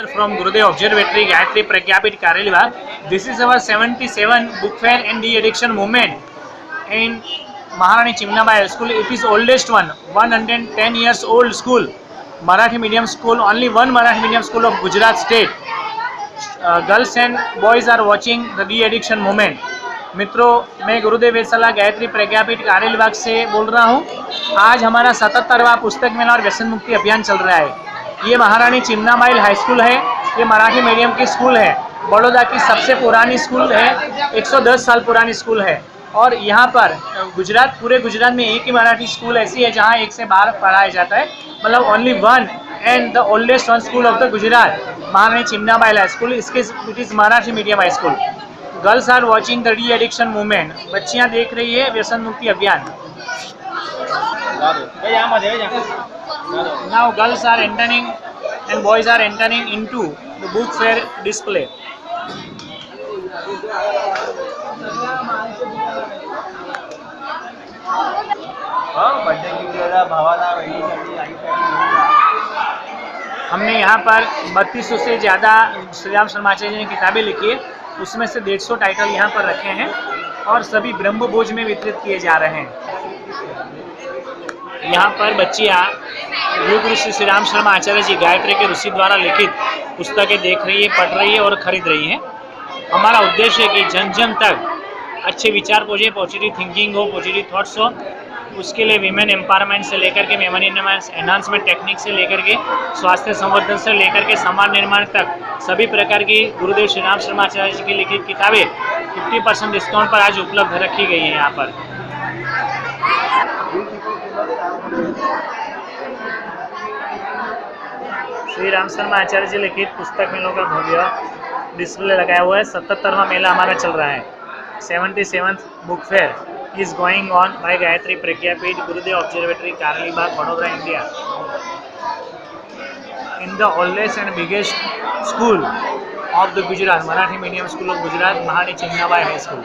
From Gurudev Observatory, Gayatri Pragyapit, Kareliwag. This is our 77 book fair and de-addiction movement in Maharani Chimnabai School. It is oldest one, 110 years old school, Marathi medium school, only one Marathi medium school of Gujarat state. Girls and boys are watching the de-addiction movement. मित्रों, मैं गुरुदेव वेधशाला गायत्री प्रज्ञापीठ कारेलीबाग से बोल रहा हूँ। आज हमारा 77वां पुस्तक मेला और व्यसन मुक्ति अभियान चल रहा है। ये महारानी चिमनाबाई हाई स्कूल है। ये मराठी मीडियम की स्कूल है। बड़ौदा की सबसे पुरानी स्कूल है, 110 साल पुरानी स्कूल है। और यहाँ पर पूरे गुजरात में एक ही मराठी स्कूल ऐसी है जहाँ 1 से 12 पढ़ाया जाता है, मतलब only one and the oldest one school of the Gujarat, Maharani Chimnabai high school. It is Marathi medium high school. Girls are watching the de addiction movement. बच्चियाँ देख रही है व्यसन मुक्ति अभियान। Now girls are entering and boys are entering into the book fair display. हमने यहाँ पर 3200 से ज़्यादा श्री राम शर्माचार्य जी ने किताबें लिखी है, उसमें से 150 टाइटल यहाँ पर रखे हैं और सभी ब्रह्मभोज में वितरित किए जा रहे हैं। यहाँ पर बच्चियाँ योग ऋषि श्री राम शर्मा आचार्य जी गायत्री के ऋषि द्वारा लिखित पुस्तकें देख रही है, पढ़ रही है और खरीद रही है। हमारा उद्देश्य है कि जन जन तक अच्छे विचार पहुँचे, पॉजिटिव थिंकिंग हो, पॉजिटिव थॉट्स हो। उसके लिए वीमेन एम्पावरमेंट से लेकर के मेमोरी एनहांसमेंट टेक्निक से लेकर के स्वास्थ्य संवर्धन से लेकर के समाज निर्माण तक सभी प्रकार की गुरुदेव श्री राम शर्मा आचार्य जी की लिखित किताबें 50% डिस्काउंट पर आज उपलब्ध रखी गई है। यहाँ पर श्री राम शर्मा आचार्य जी लिखित पुस्तक मेलों का भव्य डिस्प्ले लगाया हुआ है। 77वां मेला हमारा चल रहा है। 77th book fair is going on by Gayatri Pragyapit, Gurudev Observatory, Kareliwag, Vadodara, India. In the oldest and biggest school of the Gujarat, Marathi medium school of Gujarat, Maharani Chimnabai High School.